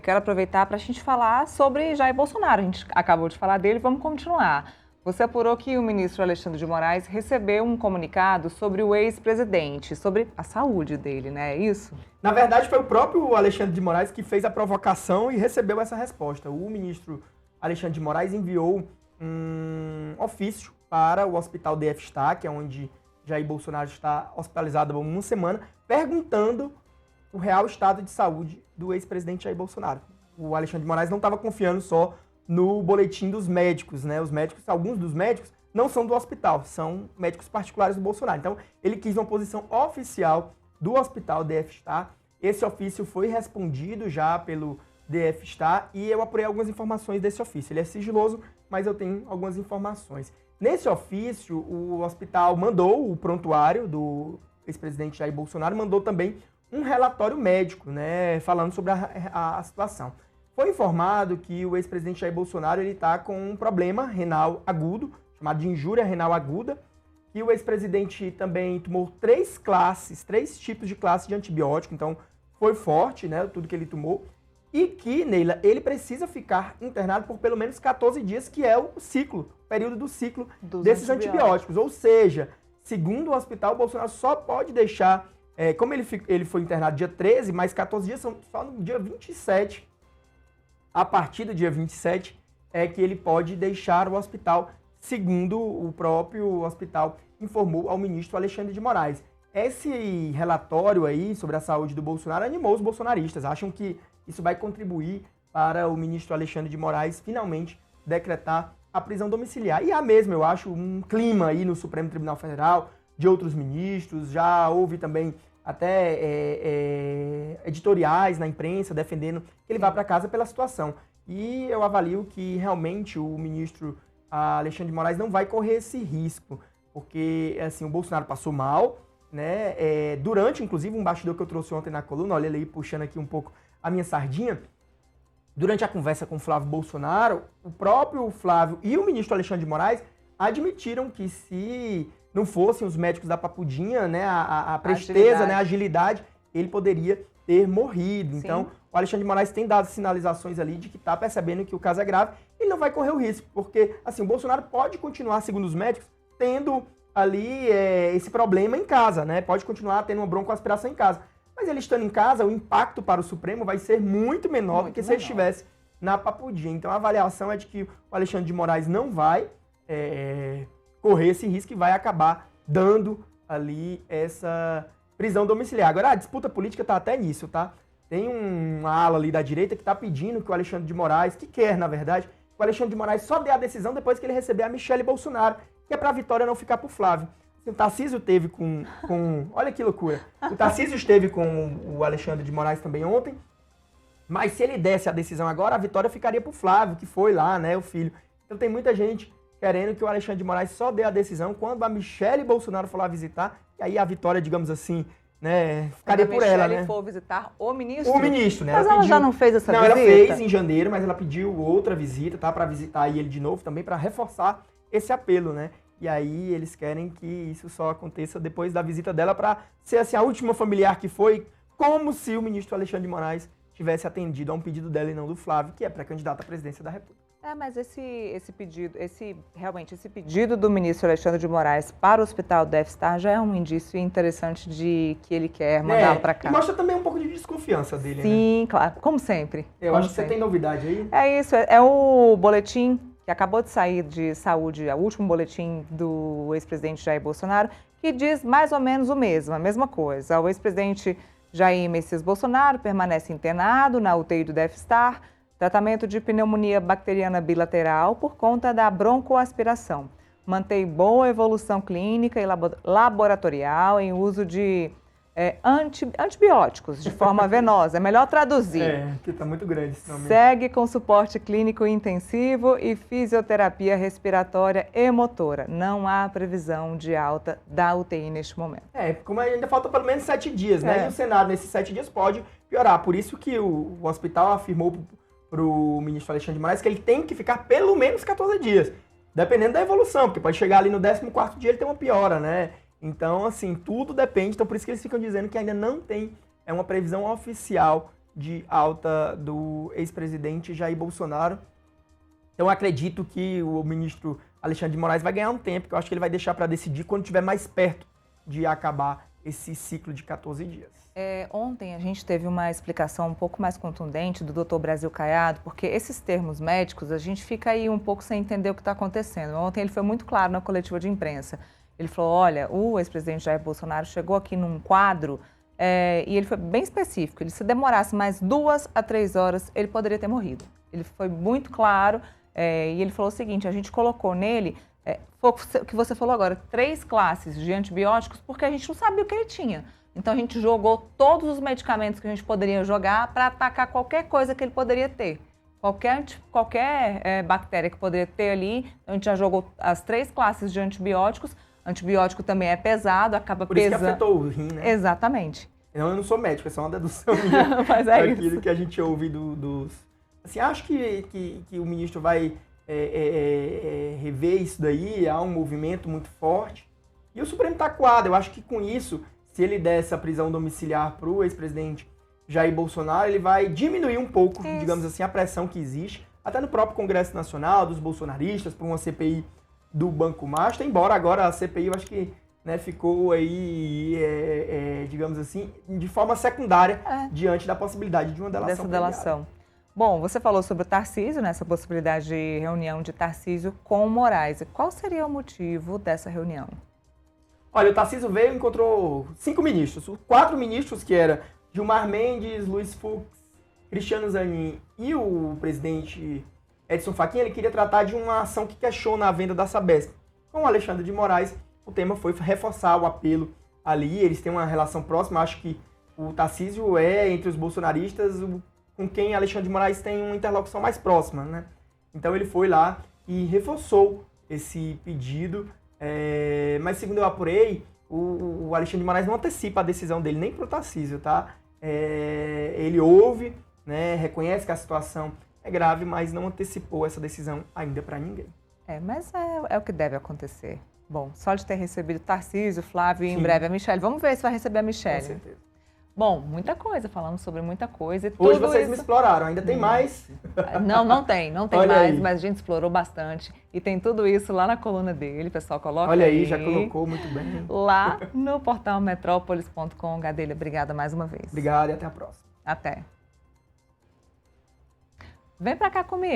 quero aproveitar para a gente falar sobre Jair Bolsonaro. A gente acabou de falar dele, vamos continuar. Você apurou que o ministro Alexandre de Moraes recebeu um comunicado sobre o ex-presidente, sobre a saúde dele, né? É isso? Na verdade, foi o próprio Alexandre de Moraes que fez a provocação e recebeu essa resposta. O ministro Alexandre de Moraes enviou um ofício para o Hospital DF Star, que é onde Jair Bolsonaro está hospitalizado há uma semana, perguntando o real estado de saúde do ex-presidente Jair Bolsonaro. O Alexandre de Moraes não estava confiando só no boletim dos médicos, né? Alguns dos médicos não são do hospital, são médicos particulares do Bolsonaro. Então, ele quis uma posição oficial do Hospital DF Star. Esse ofício foi respondido já pelo DF Star e eu apurei algumas informações desse ofício. Ele é sigiloso, mas eu tenho algumas informações. Nesse ofício, o hospital mandou o prontuário do ex-presidente Jair Bolsonaro, mandou também um relatório médico, né, falando sobre a situação. Foi informado que o ex-presidente Jair Bolsonaro está com um problema renal agudo, chamado de injúria renal aguda, que o ex-presidente também tomou três tipos de classe de antibiótico, então foi forte, né, tudo que ele tomou, e que, Neila, ele precisa ficar internado por pelo menos 14 dias, que é o período do ciclo desses antibióticos. Ou seja, segundo o hospital, o Bolsonaro só pode deixar, como ele foi internado dia 13, mais 14 dias são só no dia 27, a partir do dia 27 é que ele pode deixar o hospital, segundo o próprio hospital informou ao ministro Alexandre de Moraes. Esse relatório aí sobre a saúde do Bolsonaro animou os bolsonaristas, acham que isso vai contribuir para o ministro Alexandre de Moraes finalmente decretar a prisão domiciliar. E há mesmo, eu acho, um clima aí no Supremo Tribunal Federal, de outros ministros, já houve também até editoriais na imprensa defendendo que ele vá para casa pela situação. E eu avalio que realmente o ministro Alexandre de Moraes não vai correr esse risco, porque assim, o Bolsonaro passou mal, né? Durante, inclusive, um bastidor que eu trouxe ontem na coluna, olha ele aí puxando aqui um pouco a minha sardinha, durante a conversa com o Flávio Bolsonaro, o próprio Flávio e o ministro Alexandre de Moraes admitiram que se não fossem os médicos da Papudinha, né, a presteza, né, a agilidade, ele poderia ter morrido. Sim. Então, o Alexandre de Moraes tem dado sinalizações ali de que está percebendo que o caso é grave, ele não vai correr o risco, porque assim, o Bolsonaro pode continuar, segundo os médicos, tendo ali esse problema em casa, né? Pode continuar tendo uma broncoaspiração em casa. Mas ele estando em casa, o impacto para o Supremo vai ser muito menor do que se ele estivesse na Papudinha. Então a avaliação é de que o Alexandre de Moraes não vai correr esse risco e vai acabar dando ali essa prisão domiciliar. Agora, a disputa política está até nisso, tá? Tem uma ala ali da direita que está pedindo que o Alexandre de Moraes, que quer, na verdade, que o Alexandre de Moraes só dê a decisão depois que ele receber a Michelle Bolsonaro, que é para a vitória não ficar pro Flávio. O Tarcísio teve com... Olha que loucura. O Tarcísio esteve com o Alexandre de Moraes também ontem, mas se ele desse a decisão agora, a vitória ficaria pro Flávio, que foi lá, né, o filho. Então tem muita gente querendo que o Alexandre de Moraes só dê a decisão quando a Michelle Bolsonaro for lá visitar, e aí a vitória, digamos assim, né, ficaria por ela, né? A Michelle for visitar o ministro? O ministro, né? Mas ela já não fez essa visita? Não, ela fez em janeiro, mas ela pediu outra visita, tá, para visitar ele de novo também, para reforçar esse apelo, né? E aí eles querem que isso só aconteça depois da visita dela para ser assim, a última familiar que foi, como se o ministro Alexandre de Moraes tivesse atendido a um pedido dela e não do Flávio, que é pré-candidato à presidência da República. Mas esse pedido do ministro Alexandre de Moraes para o Hospital DF Star já é um indício interessante de que ele quer mandá-lo para cá. E mostra também um pouco de desconfiança dele, Sim, né? claro, como sempre. Eu acho que você tem novidade aí. É isso, é o boletim que acabou de sair de saúde, o último boletim do ex-presidente Jair Bolsonaro, que diz mais ou menos a mesma coisa. O ex-presidente Jair Messias Bolsonaro permanece internado na UTI do DF Star, tratamento de pneumonia bacteriana bilateral por conta da broncoaspiração. Mantém boa evolução clínica e laboratorial em uso de antibióticos de forma venosa. É melhor traduzir. Que está muito grande esse nome. Segue com suporte clínico intensivo e fisioterapia respiratória e motora. Não há previsão de alta da UTI neste momento. Como ainda falta pelo menos 7 dias, né? E o Senado, nesses 7 dias, pode piorar. Por isso que o hospital afirmou para o ministro Alexandre de Moraes que ele tem que ficar pelo menos 14 dias, dependendo da evolução, porque pode chegar ali no 14º dia ele tem uma piora, né? Então, assim, tudo depende. Então, por isso que eles ficam dizendo que ainda não tem uma previsão oficial de alta do ex-presidente Jair Bolsonaro. Então, acredito que o ministro Alexandre de Moraes vai ganhar um tempo, que eu acho que ele vai deixar para decidir quando estiver mais perto de acabar esse ciclo de 14 dias. Ontem a gente teve uma explicação um pouco mais contundente do Dr. Brasil Caiado, porque esses termos médicos, a gente fica aí um pouco sem entender o que está acontecendo. Ontem ele foi muito claro na coletiva de imprensa. Ele falou, olha, o ex-presidente Jair Bolsonaro chegou aqui num quadro e ele foi bem específico. Ele, se demorasse mais 2 a 3 horas, ele poderia ter morrido. Ele foi muito claro e ele falou o seguinte, a gente colocou nele, foi o que você falou agora, 3 classes de antibióticos, porque a gente não sabia o que ele tinha. Então a gente jogou todos os medicamentos que a gente poderia jogar para atacar qualquer coisa que ele poderia ter. Qualquer bactéria que poderia ter ali, a gente já jogou as 3 classes de antibióticos. Antibiótico também é pesado, acaba Por pesando. Por isso que afetou o rim, né? Exatamente. Eu não sou médico, é só uma dedução minha. Mas daquilo isso que a gente ouve dos... Assim, acho que o ministro vai rever isso daí, há um movimento muito forte. E o Supremo está acuado. Eu acho que com isso, se ele der essa prisão domiciliar para o ex-presidente Jair Bolsonaro, ele vai diminuir um pouco, digamos assim, a pressão que existe, até no próprio Congresso Nacional, dos bolsonaristas, por uma CPI do Banco Master, embora agora a CPI, eu acho que ficou aí, digamos assim, de forma secundária, diante da possibilidade de uma delação. Dessa delação. Bom, você falou sobre o Tarcísio, essa possibilidade de reunião de Tarcísio com o Moraes. Qual seria o motivo dessa reunião? Olha, o Tarcísio veio e encontrou 5 ministros. 4 ministros, que era Gilmar Mendes, Luiz Fux, Cristiano Zanin e o presidente Edson Fachin. Ele queria tratar de uma ação que questiona a venda da Sabesp. Com o Alexandre de Moraes, o tema foi reforçar o apelo ali. Eles têm uma relação próxima. Acho que o Tarcísio entre os bolsonaristas, com quem Alexandre de Moraes tem uma interlocução mais próxima, né? Então ele foi lá e reforçou esse pedido. Mas segundo eu apurei, o Alexandre de Moraes não antecipa a decisão dele nem para o Tarcísio, tá? Ele ouve, né, reconhece que a situação é grave, mas não antecipou essa decisão ainda para ninguém. Mas é o que deve acontecer. Bom, só de ter recebido Tarcísio, Flávio e em breve a Michelle. Vamos ver se vai receber a Michelle. Com certeza. Bom, muita coisa, falamos sobre muita coisa. E hoje vocês me exploraram, ainda tem mais? Não tem Olha mais, aí. mas a gente explorou bastante. E tem tudo isso lá na coluna dele, pessoal, coloca Olha aí, já colocou muito bem. Lá no portal metrópolis.com. Gadelha, obrigada mais uma vez. Obrigado e até a próxima. Até. Vem pra cá comigo.